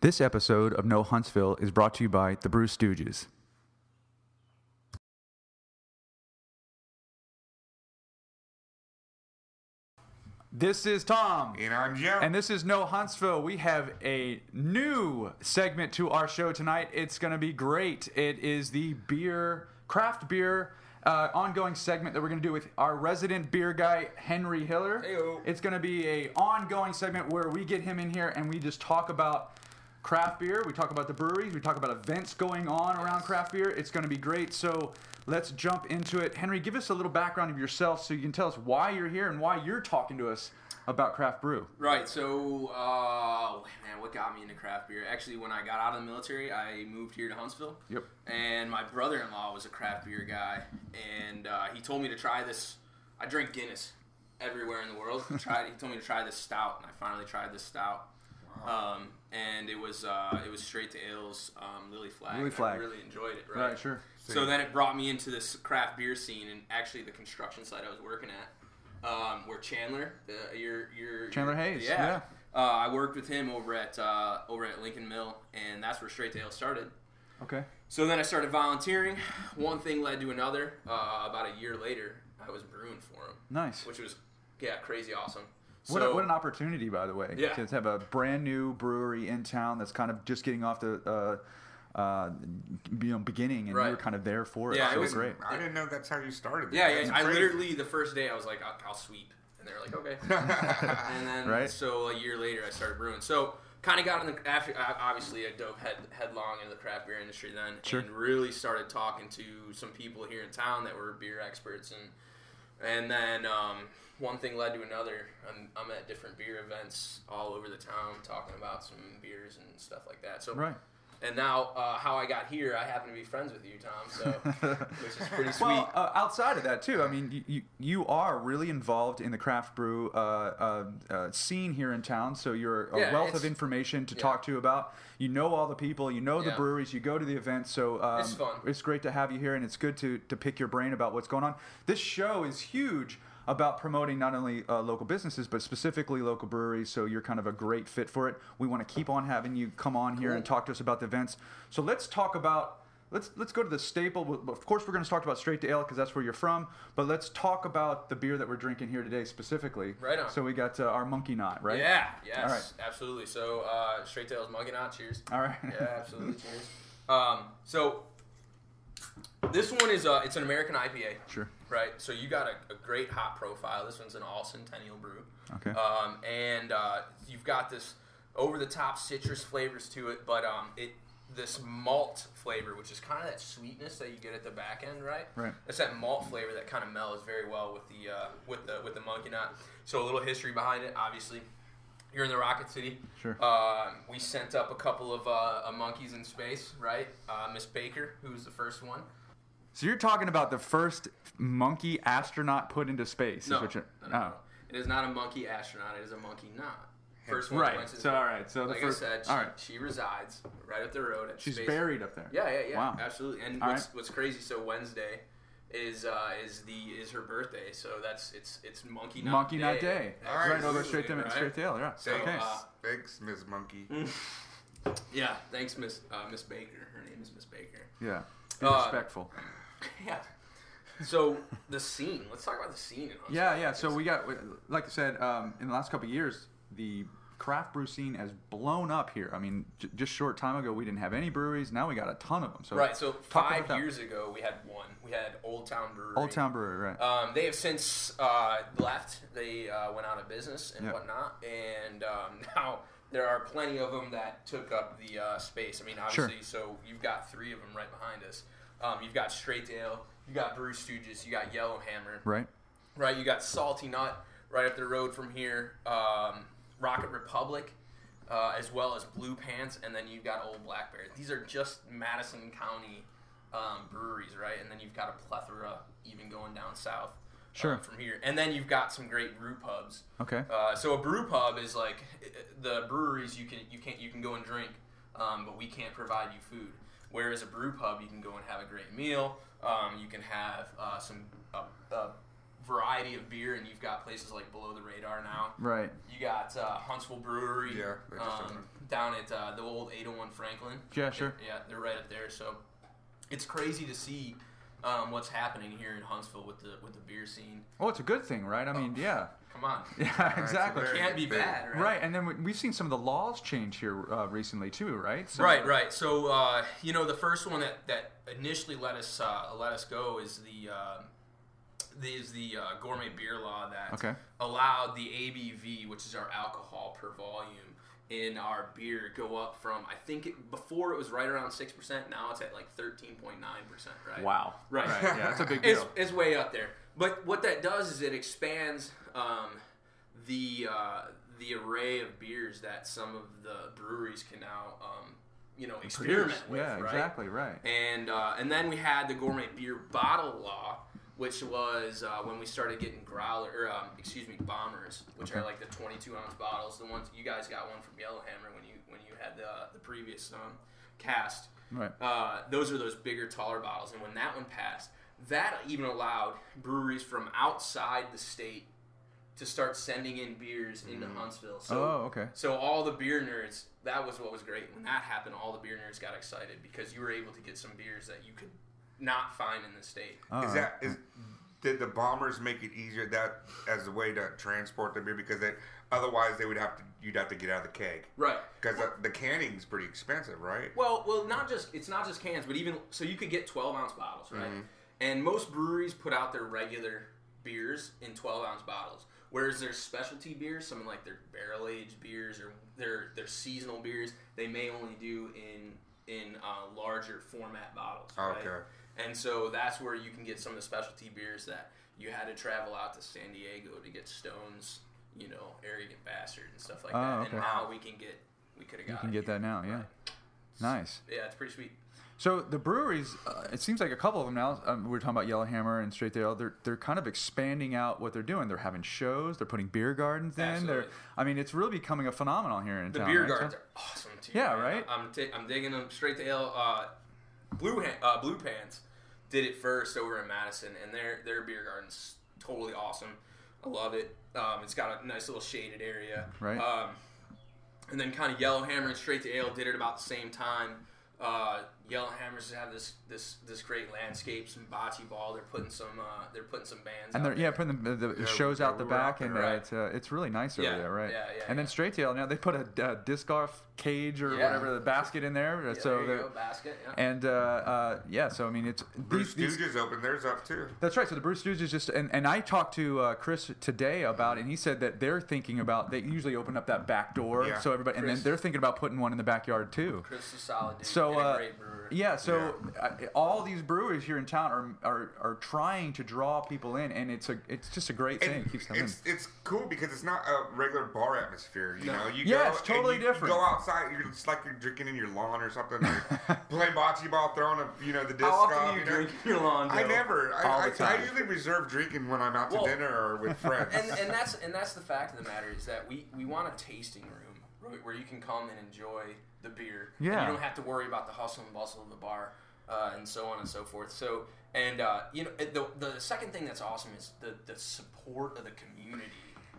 This episode of No Huntsville is brought to you by the Brew Stooges. This is Tom. And I'm Joe. And this is No Huntsville. We have a new segment to our show tonight. It's going to be great. It is the craft beer ongoing segment that we're going to do with our resident beer guy, Henry Hiller. Heyo. It's going to be a ongoing segment where we get him in here and we just talk about craft beer. We talk about the breweries. We talk about events going on around craft beer. It's going to be great. So let's jump into it. Henry, give us a little background of yourself so you can tell us why you're here and why you're talking to us about craft brew. Right. So, man, what got me into craft beer? Actually, when I got out of the military, I moved here to Huntsville. Yep. And my brother-in-law was a craft beer guy, and he told me to try this. I drink Guinness everywhere in the world. He told me to try this stout, and I finally tried this stout. Wow. And it was straight to ales, Lily Flag. I really enjoyed it. Right, sure. So then it brought me into this craft beer scene, and actually the construction site I was working at, where Chandler, Chandler Hayes. Yeah. I worked with him over at Lincoln Mill, and that's where Straight to Ale started. Okay. So then I started volunteering. One thing led to another. About a year later, I was brewing for him. Nice. Which was, crazy awesome. What an opportunity, by the way, to have a brand new brewery in town that's kind of just getting off the beginning, and you were kind of there for it. Yeah, so it was great. I didn't know that's how you started. Yeah. I literally, the first day, I was like, I'll sweep. And they were like, okay. And then, so a year later, I started brewing. So, kind of got in the, obviously, I dove headlong into the craft beer industry then. Sure. And really started talking to some people here in town that were beer experts. And then, one thing led to another. I'm at different beer events all over the town talking about some beers and stuff like that. So, and now, how I got here, I happen to be friends with you, Tom, so which is pretty sweet. Well, outside of that, too, I mean, you are really involved in the craft brew scene here in town, so you're a wealth of information to talk to about. You know all the people, you know the breweries, you go to the events, so it's fun. It's great to have you here, and it's good to pick your brain about what's going on. This show is huge about promoting not only local businesses, but specifically local breweries, so you're kind of a great fit for it. We want to keep on having you come on here and talk to us about the events. So let's talk about, let's go to the staple. Of course, we're going to talk about Straight to Ale because that's where you're from, but let's talk about the beer that we're drinking here today specifically. Right on. So we got our Monkey Naut, right? Yeah, yes, all right. Absolutely. So Straight to Ale's Monkey Naut, cheers. All right. Yeah, absolutely, cheers. So this one is, it's an American IPA. Sure. Right, so you got a great hop profile. This one's an all-centennial brew. Okay. And you've got this over-the-top citrus flavors to it, but this malt flavor, which is kind of that sweetness that you get at the back end, right? Right. It's that malt flavor that kind of mellows very well with the Monkey Naut. So a little history behind it, obviously. You're in the Rocket City. Sure. We sent up a couple of monkeys in space, right? Miss Baker, who was the first one. So you're talking about the first monkey astronaut put into space? No. It is not a monkey astronaut. It is a monkey not. First one. Right. So all right. So like the first. I said, she resides right up the road at She's space. buried up there. Yeah. Wow. Absolutely. And what's crazy? So Wednesday is her birthday. So it's Monkey Naut Monkey Day. Naut Day. All right. Right. No, go straight to Ale. Yeah. So, okay. Thanks, Ms. Monkey. Yeah. Thanks, Miss Baker. Her name is Miss Baker. Yeah. Be respectful. Yeah. So the scene. Let's talk about the scene in Huntsville. Yeah. So we got, like I said, in the last couple of years, the craft brew scene has blown up here. I mean, just short time ago, we didn't have any breweries. Now we got a ton of them. So right. So 5 years ago, we had one. We had Old Town Brewery. Old Town Brewery, right. They have since left. They went out of business and whatnot. And now there are plenty of them that took up the space. I mean, obviously, so you've got 3 of them right behind us. You've got Straight to Ale, you got Brew Stooges, you got Yellowhammer. Right, you got Salty Nut right up the road from here, Rocket Republic, as well as Blue Pants, and then you've got Old Blackberry. These are just Madison County breweries, right? And then you've got a plethora even going down south from here. And then you've got some great brew pubs. Okay. So a brew pub is like the breweries you can go and drink, but we can't provide you food. Whereas a brew pub, you can go and have a great meal. You can have some variety of beer, and you've got places like Below the Radar now. Right. You got Huntsville Brewery. Yeah. Down at the old 801 Franklin. Yeah, sure. Yeah, they're right up there. So it's crazy to see what's happening here in Huntsville with the beer scene. Oh, it's a good thing, right? I mean, yeah. Come on. Yeah, exactly. It can't be bad, right? Right, and then we've seen some of the laws change here recently too, right? So, Right. So the first one that initially let us go is the gourmet beer law that allowed the ABV, which is our alcohol per volume, in our beer go up from, I think before it was right around 6%. Now it's at like 13.9%. Right. Wow. Right. Yeah, that's a big deal. It's way up there. But what that does is it expands the array of beers that some of the breweries can now experiment with. Yeah, right? exactly right. And then we had the gourmet beer bottle law, which was when we started getting bombers, which are like the 22-ounce bottles. The ones you guys got one from Yellowhammer when you had the previous cast. Right. Those are those bigger, taller bottles. And when that one passed, that even allowed breweries from outside the state to start sending in beers into Huntsville. So, So all the beer nerds, that was what was great. When that happened, all the beer nerds got excited because you were able to get some beers that you could not find in the state. Did the bombers make it easier that as a way to transport the beer, because otherwise you'd have to get out of the keg, right? Because the canning's pretty expensive, right? Well, it's not just cans, but even so, you could get 12-ounce bottles, right? Mm-hmm. And most breweries put out their regular beers in 12-ounce bottles, whereas their specialty beers, something like their barrel-aged beers or their seasonal beers, they may only do in larger format bottles, right? Okay. And so that's where you can get some of the specialty beers that you had to travel out to San Diego to get Stone's, Arrogant Bastard and stuff like that. Okay. And now we could have got it. You can get that now, yeah. Right. Nice. Yeah, it's pretty sweet. So the breweries, it seems like a couple of them now. We were talking about Yellowhammer and Straight Ale. They're kind of expanding out what they're doing. They're having shows. They're putting beer gardens in. Absolutely. It's really becoming a phenomenon here in town. The beer gardens are awesome too. Yeah, man. right. I'm digging them. Straight Ale, Blue Pants did it first over in Madison, and their beer garden's totally awesome. I love it. It's got a nice little shaded area. Right. And then kind of Yellowhammer and Straight to Ale did it about the same time. Yellowhammers have this great landscape, some bocce ball. They're putting some bands. And they're putting the shows out the back, and right. it's really nice over there, right? Yeah. And then Straight to Ale, now they put a disc golf cage or whatever, the basket in there. Yeah, so there you go, basket. Yeah. And so I mean it's Brew Stooges opened theirs up too. That's right. So the Brew Stooges just and I talked to Chris today about it, and he said that they're thinking about, they usually open up that back door so everybody, and then they're thinking about putting one in the backyard too. Chris is solid, dude. So and a great brewer. All these breweries here in town are trying to draw people in, and it's just a great thing. It keeps them in. It's cool because it's not a regular bar atmosphere. You know, it's totally different. You go outside, it's like you're drinking in your lawn or something. Play bocce ball, throwing the disc. How often do you drink in your lawn, Joe? I never. All the time. I usually reserve drinking when I'm out to dinner or with friends. And that's the fact of the matter, is that we want a tasting room where you can come and enjoy the beer. Yeah. And you don't have to worry about the hustle and bustle of the bar, and so on and so forth. So, and the second thing that's awesome is the support of the community.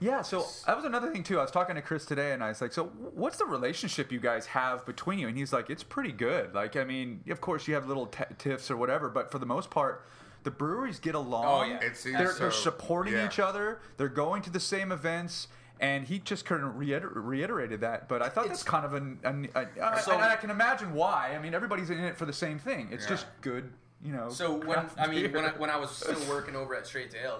Yeah, so that was another thing too. I was talking to Chris today, and I was like, "So, what's the relationship you guys have between you?" And he's like, "It's pretty good. Like, I mean, of course, you have little tiffs or whatever, but for the most part, the breweries get along. Oh yeah, they're supporting each other. They're going to the same events." And he just kind of reiterated that, but I thought that's kind of and I can imagine why. I mean, everybody's in it for the same thing. It's just good, So when I was still working over at Straight to Ale,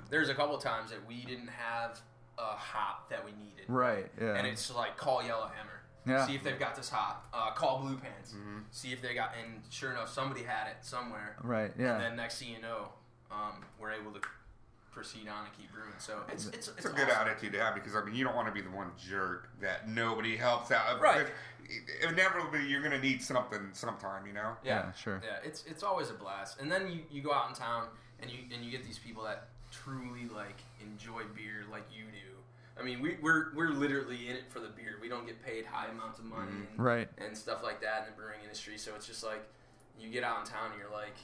there was a couple of times that we didn't have a hop that we needed. Right. Yeah. And it's like, call Yellowhammer. Yeah. See if they've got this hop. Call Blue Pants. Mm-hmm. See if they got. And sure enough, somebody had it somewhere. Right. Yeah. And then next thing you know, we're able to proceed on and keep brewing. So it's a good attitude to have, because you don't want to be the one jerk that nobody helps out. Right. Inevitably, you're gonna need something sometime, Yeah, sure. Yeah, it's always a blast. And then you go out in town and you get these people that truly enjoy beer like you do. I mean, we're literally in it for the beer. We don't get paid high amounts of money and stuff like that in the brewing industry. So it's just like, you get out in town and you're like,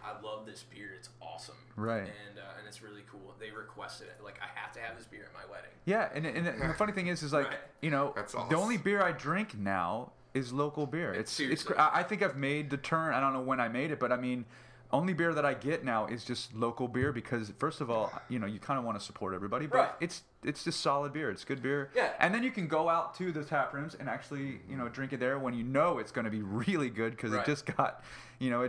I love this beer. It's awesome. Right. And it's really cool. They requested it. Like, I have to have this beer at my wedding. Yeah, and the funny thing is like, Right. you know, That's awesome. the only beer I drink now is local beer. It's Seriously. I think I've made the turn. I don't know when I made it, but I mean, only beer that I get now is just local beer because, first of all, you know, you kind of want to support everybody, but Right. it's just solid beer. It's good beer. Yeah. And then you can go out to the tap rooms and actually, you know, drink it there when you know it's going to be really good because Right. it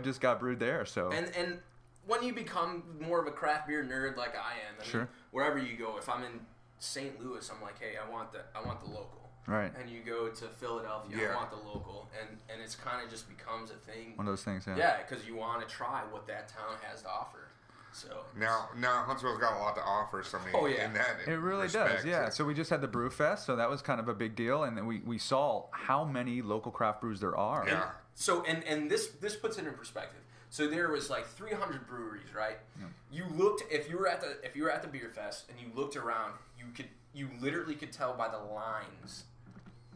just got brewed there. So And when you become more of a craft beer nerd like I am, I Sure. mean, wherever you go, if I'm in St. Louis, I'm like, hey, I want the local. Right. And you go to Philadelphia, Yeah. I want the local, and it's kind of just becomes a thing. one of those things. Yeah. Yeah, because you want to try what that town has to offer. So Now Huntsville's got a lot to offer. So I mean, Oh, yeah. in that It really respect, does, yeah. So we just had the Brewfest, so that was kind of a big deal, and then we saw how many local craft brews there are. Yeah. So and this puts it in perspective. So there was like 300 breweries, right? Yeah. You looked if you were at the beer fest and you looked around, you literally could tell by the lines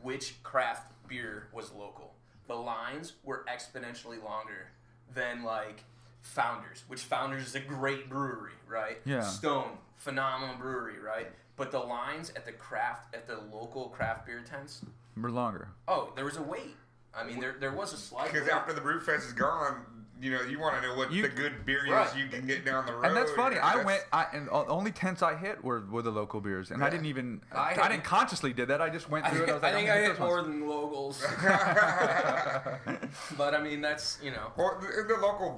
which craft beer was local. The lines were exponentially longer than like Founders, which Founders is a great brewery, right? Yeah. Stone, phenomenal brewery, right? But the lines at the local craft beer tents, We're longer. oh, there was a wait. I mean, there was a slight Because wait. after the Brewfest is gone, you know, you want to know what the good beer is Right. you can get down the road. And that's funny. That's- And the only tents I hit were the local beers, and I didn't even. I I didn't consciously did that. I just went through it. I was like, I think I'm I gonna hit those more ones. than locals. But I mean, that's, you know. Well, the local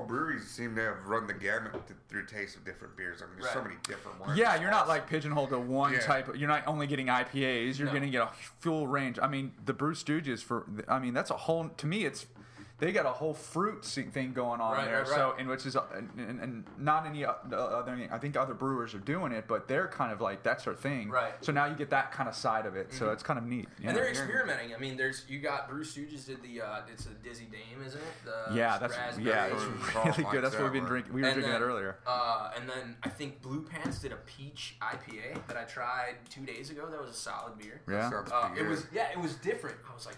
breweries seem to have run the gamut through taste of different beers. I mean, there's so Right. many different ones. Yeah, you're not like pigeonholed to one Yeah. type. You're not only getting IPAs. You're No. going to get a full range. I mean, the Brew Stooges that's a whole. To me, they got a whole fruit thing going on Right, there. right, right. So, and which is and not any other. I think other brewers are doing it, but they're kind of like that's their thing. Right. So now you get that kind of side of it. So it's kind of neat. And they're experimenting. I mean, you got Brew Stooges did it's a Dizzy Dame, isn't it? The That's raspberry. really good. That's what we've been drinking. We were drinking that earlier. And then I think Blue Pants did a peach IPA that I tried 2 days ago. That was a solid beer. Yeah. Sounds pretty It good. was different. I was like,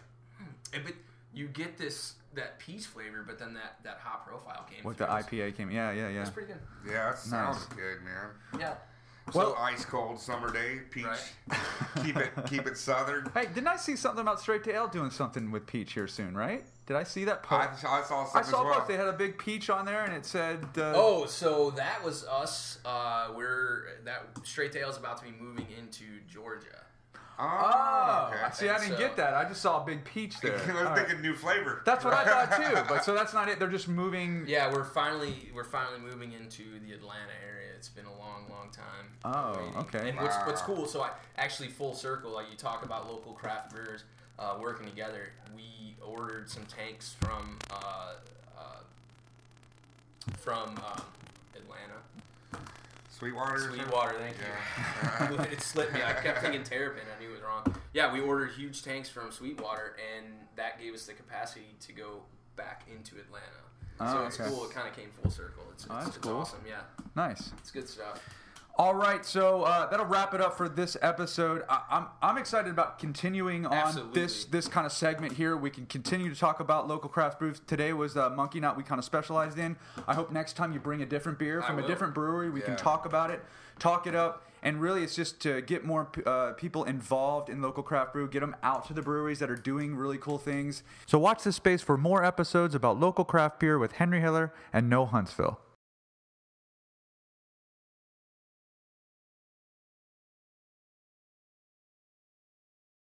but you get that peach flavor, but then that hop profile came. With the through. IPA came. Yeah. It's pretty good. Yeah, that sounds Nice. good, man. Yeah. So ice cold summer day, peach. Right. keep it southern. Hey, didn't I see something about Straight to Ale doing something with peach here soon? Right? Did I see that post? I saw something I saw as well. post. They had a big peach on there, and it said. Oh, so that was us. Straight Tail is about to be moving into Georgia. Oh, okay. See, I didn't get that. I just saw a big peach there. I was All right. thinking new flavor. That's what I thought too. But so that's not it. They're just moving. Yeah, we're finally moving into the Atlanta area. It's been a long time. Oh, waiting. okay. And what's cool? So I actually full circle. Like you talk about local craft brewers working together. We ordered some tanks from Atlanta. Sweetwater. Thank you. It slipped me. I kept thinking Terrapin. I knew it was wrong. Yeah, we ordered huge tanks from Sweetwater, and that gave us the capacity to go back into Atlanta. So it's cool. It kind of came full circle. It's cool. awesome. Yeah, Nice. it's good stuff. All right, so that'll wrap it up for this episode. I'm excited about continuing on Absolutely. this kind of segment here. We can continue to talk about local craft brews. Today was Monkey Naut we kind of specialized in. I hope next time you bring a different beer from a different brewery. We can talk about it, talk it up, and really it's just to get more people involved in local craft brew, get them out to the breweries that are doing really cool things. So watch this space for more episodes about local craft beer with Henry Hiller and No Huntsville.